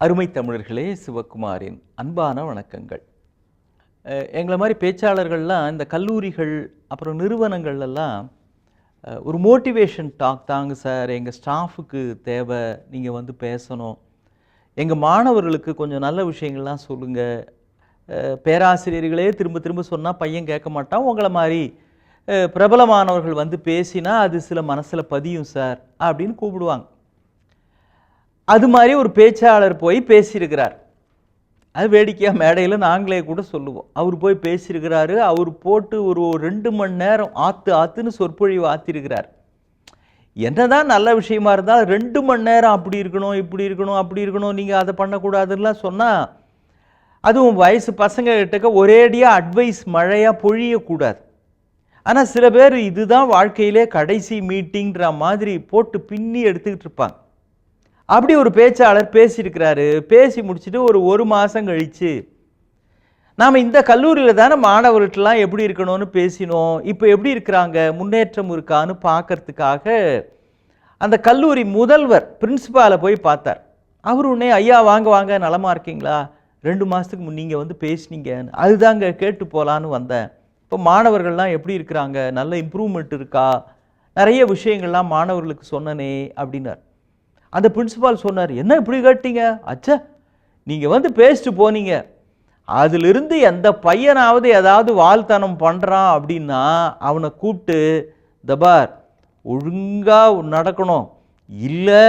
அருமை தமிழர்களே, சிவகுமாரின் அன்பான வணக்கங்கள். எங்களை மாதிரி பேச்சாளர்கள்லாம் இந்த கல்லூரிகள் அப்புறம் நிறுவனங்கள்லாம் ஒரு மோட்டிவேஷன் டாக் தாங்க சார், எங்கள் ஸ்டாஃபுக்கு தேவை, நீங்கள் வந்து பேசணும், எங்கள் மாணவர்களுக்கு கொஞ்சம் நல்ல விஷயங்கள்லாம் சொல்லுங்கள், பேராசிரியர்களே திரும்ப திரும்ப சொன்னால் பையன் கேட்க மாட்டான், உங்களை மாதிரி பிரபலமானவர்கள் வந்து பேசினா அது சில மனசில் பதியும் சார் அப்படின்னு கூப்பிடுவாங்க. அது மாதிரி ஒரு பேச்சாளர் போய் பேசியிருக்கிறார். அது வேடிக்கையாக மேடையில் நாங்களே கூட சொல்லுவோம். அவர் போய் பேசியிருக்கிறாரு. அவர் போட்டு ஒரு 2 மணி நேரம் ஆத்துன்னு சொற்பொழிவு ஆத்திருக்கிறார். என்னதான் நல்ல விஷயமா இருந்தால் 2 மணி நேரம் அப்படி இருக்கணும், இப்படி இருக்கணும், அப்படி இருக்கணும், நீங்கள் அதை பண்ணக்கூடாதுலாம் சொன்னால், அதுவும் வயசு பசங்க கிட்டக்க ஒரேடியாக அட்வைஸ் மழையாக பொழியக்கூடாது. ஆனால் சில பேர் இதுதான் வாழ்க்கையிலே கடைசி மீட்டிங்கிற மாதிரி போட்டு பின்னி எடுத்துக்கிட்டு இருப்பாங்க. அப்படி ஒரு பேச்சாளர் பேசியிருக்கிறாரு. பேசி முடிச்சுட்டு ஒரு மாதம் கழித்து, நாம் இந்த கல்லூரியில் தானே மாணவர்கள்ட்டெலாம் எப்படி இருக்கணும்னு பேசினோம், இப்போ எப்படி இருக்கிறாங்க, முன்னேற்றம் இருக்கான்னு பார்க்கறதுக்காக அந்த கல்லூரி முதல்வர் பிரின்சிபாலை போய் பார்த்தார். அவர் உடனே, ஐயா வாங்க வாங்க, நலமாக இருக்கீங்களா, 2 மாதத்துக்கு நீங்கள் வந்து பேசினீங்கன்னு, அதுதாங்க கேட்டு போகலான்னு வந்தேன், இப்போ மாணவர்கள்லாம் எப்படி இருக்கிறாங்க, நல்ல இம்ப்ரூவ்மெண்ட் இருக்கா, நிறைய விஷயங்கள்லாம் மாணவர்களுக்கு சொன்னனே அப்படின்னார். அந்த பிரின்சிபால் சொன்னார், என்ன இப்படி கேட்டீங்க, அச்சா நீங்கள் வந்து பேசிட்டு போனீங்க, அதிலிருந்து எந்த பையனாவது ஏதாவது வாழ்த்தனம் பண்ணுறான் அப்படின்னா அவனை கூப்பிட்டு, தபார் ஒழுங்காக நடக்கணும், இல்லை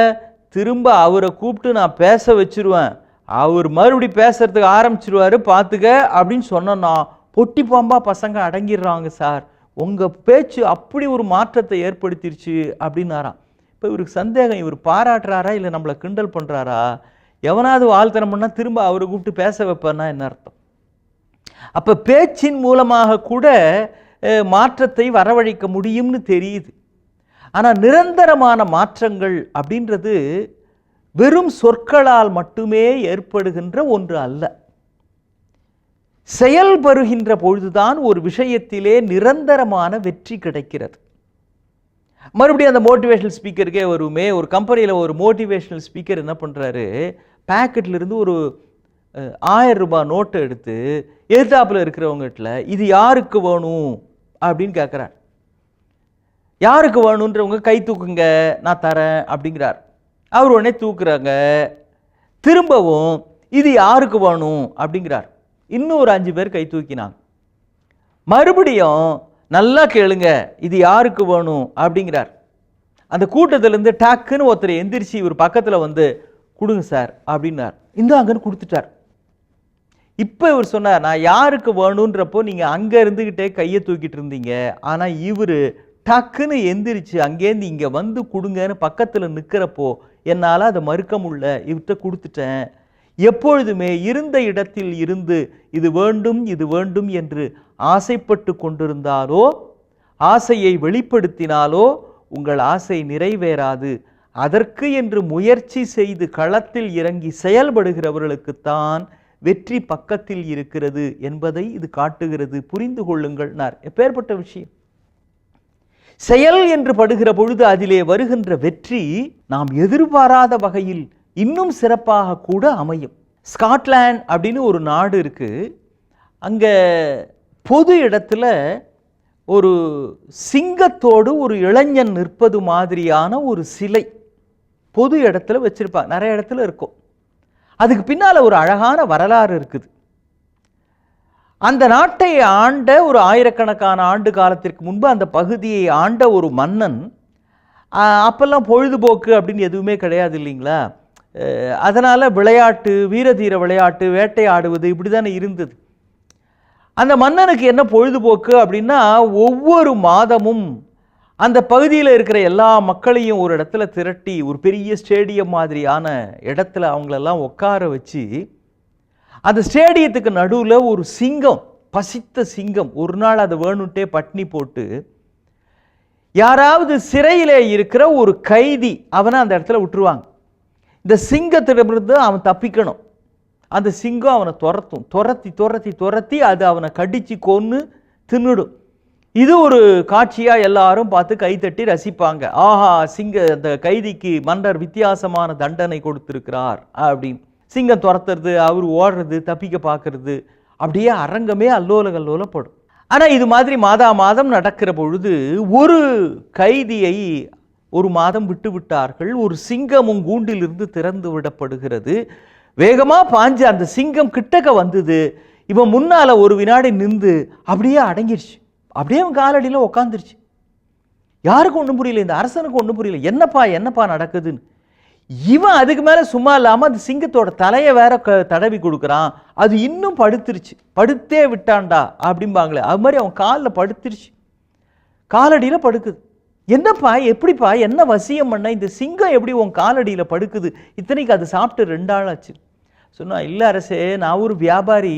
திரும்ப அவரை கூப்பிட்டு நான் பேச வச்சுருவேன், அவர் மறுபடி பேசுறதுக்கு ஆரம்பிச்சிருவார் பார்த்துக்க அப்படின்னு சொன்னோன்னா பொட்டி பாம்பா பசங்க அடங்கிடுறாங்க சார், உங்கள் பேச்சு அப்படி ஒரு மாற்றத்தை ஏற்படுத்திருச்சு அப்படின்னாராம். இப்போ இவருக்கு சந்தேகம், இவர் பாராட்டுறாரா இல்லை நம்மளை கிண்டல் பண்ணுறாரா, எவனாவது வாழ்த்தனம் பண்ணால் திரும்ப அவரை கூப்பிட்டு பேச வைப்பார்னா என்ன அர்த்தம்? அப்போ பேச்சின் மூலமாக கூட மாற்றத்தை வரவழைக்க முடியும்னு தெரியுது. ஆனால் நிரந்தரமான மாற்றங்கள் அப்படின்றது வெறும் சொற்களால் மட்டுமே ஏற்படுகின்ற ஒன்று அல்ல. செயல்படுகின்ற பொழுதுதான் ஒரு விஷயத்திலே நிரந்தரமான வெற்றி கிடைக்கிறது. மறுபடியும் அந்த மோட்டிவேஷனல் ஸ்பீக்கருக்கே வருமே, ஒரு கம்பெனியில் ஒரு மோட்டிவேஷனல் ஸ்பீக்கர் என்ன பண்ணுறாரு, பேக்கெட்லேருந்து ஒரு 1000 ரூபாய் நோட்டை எடுத்து எதிர்த்தாப்பில் இருக்கிறவங்ககிட்ட இது யாருக்கு வேணும் அப்படின்னு கேட்குறார். யாருக்கு வேணுன்றவங்க கை தூக்குங்க நான் தரேன் அப்படிங்கிறார். அவர் உடனே தூக்குறாங்க. திரும்பவும் இது யாருக்கு வேணும் அப்படிங்கிறார். இன்னும் ஒரு 5 பேர் கை தூக்கினாங்க. மறுபடியும் நல்லா கேளுங்க இது யாருக்கு வேணும் அப்படிங்கிறார். அந்த கூட்டத்திலேருந்து டாக்குன்னு ஒருத்தர் எந்திரிச்சு இவர் பக்கத்தில் வந்து கொடுங்க சார் அப்படின்னார். இந்தாங்கன்னு கொடுத்துட்டார். இப்போ இவர் சொன்னார், நான் யாருக்கு வேணுன்றப்போ நீங்கள் அங்கே இருந்துக்கிட்டே கையை தூக்கிட்டு இருந்தீங்க, ஆனால் இவர் டக்குன்னு எந்திரிச்சு அங்கேருந்து இங்கே வந்து கொடுங்கன்னு பக்கத்தில் நிற்கிறப்போ என்னால் அதை மறுக்க முடியல, இவர்கிட்ட கொடுத்துட்டேன். எப்பொழுதுமே இருந்த இடத்தில் இருந்து இது வேண்டும் இது வேண்டும் என்று ஆசைப்பட்டு கொண்டிருந்தாலோ, ஆசையை வெளிப்படுத்தினாலோ உங்கள் ஆசை நிறைவேறாது. அதற்கு என்று முயற்சி செய்து களத்தில் இறங்கி செயல்படுகிறவர்களுக்குத்தான் வெற்றி பக்கத்தில் இருக்கிறது என்பதை இது காட்டுகிறது. புரிந்து கொள்ளுங்கள். எப்பேற்பட்ட விஷயம்! செயல் என்று படுகிற பொழுது அதிலே வருகின்ற வெற்றி நாம் எதிர்பாராத வகையில் இன்னும் சிறப்பாக கூட அமையும். ஸ்காட்லாந்து அப்படின்னு ஒரு நாடு இருக்கு. அங்கே பொது இடத்துல ஒரு சிங்கத்தோடு ஒரு இளைஞன் நிற்பது மாதிரியான ஒரு சிலை பொது இடத்துல வச்சிருப்பாங்க. நிறைய இடத்துல இருக்கும். அதுக்கு பின்னால் ஒரு அழகான வரலாறு இருக்குது. அந்த நாட்டை ஆண்ட ஒரு ஆயிரக்கணக்கான ஆண்டு காலத்திற்கு முன்பு அந்த பகுதியை ஆண்ட ஒரு மன்னன், அப்பெல்லாம் பொழுதுபோக்கு அப்படின்னு எதுவுமே கிடையாது இல்லைங்களா, அதனால் விளையாட்டு, வீரதீர விளையாட்டு, வேட்டையாடுவது இப்படி தானே இருந்தது. அந்த மன்னனுக்கு என்ன பொழுதுபோக்கு அப்படின்னா, ஒவ்வொரு மாதமும் அந்த பகுதியில் இருக்கிற எல்லா மக்களையும் ஒரு இடத்துல திரட்டி ஒரு பெரிய ஸ்டேடியம் மாதிரியான இடத்துல அவங்களெல்லாம் உட்கார வச்சு, அந்த ஸ்டேடியத்துக்கு நடுவில் ஒரு சிங்கம், பசித்த சிங்கம், ஒரு நாள் அதை வேணுன்ட்டே பட்னி போட்டு யாராவது சிறையிலே இருக்கிற ஒரு கைதி அவனை அந்த இடத்துல விட்டுருவாங்க. இந்த சிங்கத்திடமிருந்து அவன் தப்பிக்கணும். அந்த சிங்கம் அவனை துரத்தி அது அவனை கடிச்சு கொன்று தின்னுடும். இது ஒரு காட்சியாக எல்லாரும் பார்த்து கைத்தட்டி ரசிப்பாங்க. ஆஹா, அந்த கைதிக்கு மன்னர் வித்தியாசமான தண்டனை கொடுத்திருக்கிறார் அப்படின்னு. சிங்கம் துரத்துறது, அவர் ஓடுறது, தப்பிக்க பார்க்கறது, அப்படியே அரங்கமே அல்லோல கல்லோலப்படும். ஆனால் இது மாதிரி மாதம் நடக்கிற பொழுது ஒரு கைதியை ஒரு மாதம் விட்டு விட்டார்கள். ஒரு சிங்கமும் கூண்டிலிருந்து திறந்து விடப்படுகிறது. வேகமாக பாஞ்சு அந்த சிங்கம் கிட்டக்க வந்தது. இவன் முன்னால் ஒரு வினாடி நின்று அப்படியே அடங்கிடுச்சு. அப்படியே அவன் காலடியில் உக்காந்துருச்சு. யாருக்கும் ஒன்றும் புரியல, இந்த அரசனுக்கு ஒன்றும் புரியல, என்னப்பா நடக்குதுன்னு. இவன் அதுக்கு மேலே சும்மா இல்லாமல் அந்த சிங்கத்தோட தலையை வேற தடவி கொடுக்குறான். அது இன்னும் படுத்துருச்சு. படுத்தே விட்டான்டா அப்படிம்பாங்களே, அது மாதிரி அவன் காலில் படுத்துருச்சு, காலடியில் படுக்குது. என்னப்பா, எப்படிப்பா, என்ன வசியம் பண்ண, இந்த சிங்கம் எப்படி உன் காலடியில் படுக்குது? இத்தனைக்கு அது சாப்பிட்டு 2 நாள் ஆச்சு. சொன்னா, இல்லை அரசே, நான் ஒரு வியாபாரி,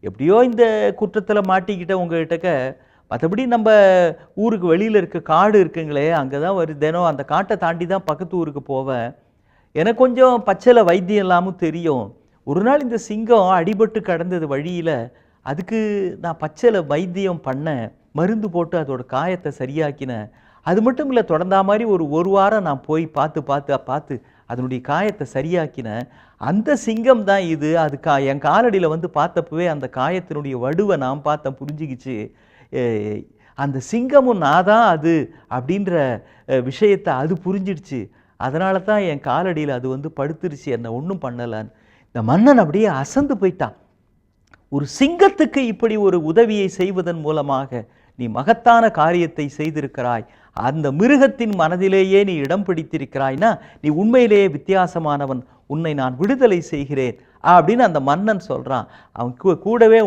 எப்படியோ இந்த குற்றத்தில் மாட்டிக்கிட்ட உங்ககிட்டக்க, மற்றபடி நம்ம ஊருக்கு வெளியில் இருக்க காடு இருக்குங்களே, அங்கே தான் தினம் அந்த காட்டை தாண்டி தான் பக்கத்து ஊருக்கு போவேன். எனக்கு கொஞ்சம் பச்சளை வைத்தியம் இல்லாமல் தெரியும். ஒரு நாள் இந்த சிங்கம் அடிபட்டு கடந்தது வழியில், அதுக்கு நான் பச்சளை வைத்தியம் பண்ணேன், மருந்து போட்டு அதோட காயத்தை சரியாக்கினேன். அது மட்டும் இல்லை, தொடர்ந்தா மாதிரி ஒரு வாரம் நான் போய் பார்த்து அதனுடைய காயத்தை சரியாக்கினேன். அந்த சிங்கம் தான் இது. அது என் காலடியில் வந்து பார்த்தப்பவே அந்த காயத்தினுடைய வடுவை நான் பார்த்தேன், புரிஞ்சுக்கிச்சு. அந்த சிங்கமும் நான் தான் அது அப்படின்ற விஷயத்தை அது புரிஞ்சிடுச்சு. அதனால தான் என் காலடியில் அது வந்து படுத்துருச்சு, என்னை ஒன்றும் பண்ணலான்னு. இந்த மன்னன் அப்படியே அசந்து போயிட்டான். ஒரு சிங்கத்துக்கு இப்படி ஒரு உதவியை செய்வதன் மூலமாக நீ மகத்தான காரியத்தை செய்திருக்கிறாய், அந்த மிருகத்தின் மனதிலேயே நீ இடம் பிடித்திருக்கிறாய்னா நீ உண்மையிலேயே வித்தியாசமானவன், உன்னை நான் விடுதலை செய்கிறேன் அப்படின்னு அந்த மன்னன் சொல்கிறான். அவன் கூடவே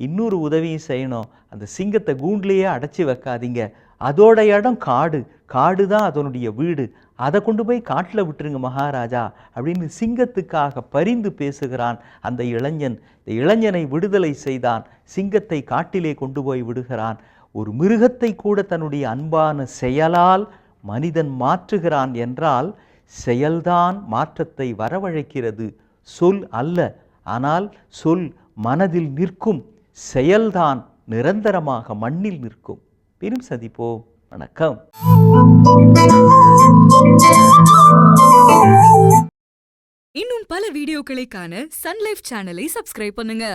இன்னொரு உதவியும் செய்யணும். அந்த சிங்கத்தை கூண்டிலேயே அடைச்சி வைக்காதீங்க, அதோட இடம் காடு தான் அதனுடைய வீடு, அதை கொண்டு போய் காட்டில் விட்டுருங்க மகாராஜா அப்படின்னு சிங்கத்துக்காக பரிந்து பேசுகிறான் அந்த இளைஞன். இந்த இளைஞனை விடுதலை செய்தான், சிங்கத்தை காட்டிலே கொண்டு போய் விடுகிறான். ஒரு மிருகத்தை கூட தன்னுடைய அன்பான செயலால் மனிதன் மாற்றுகிறான் என்றால் செயல்தான் மாற்றத்தை வரவழைக்கிறது, சொல் அல்ல. ஆனால் சொல் மனதில் நிற்கும், செயல்தான் நிரந்தரமாக மண்ணில் நிற்கும். பிரிம் சந்திப்போம். வணக்கம். இன்னும் பல வீடியோக்களை காண சன் லைஃப் சேனலை சப்ஸ்கிரைப் பண்ணுங்க.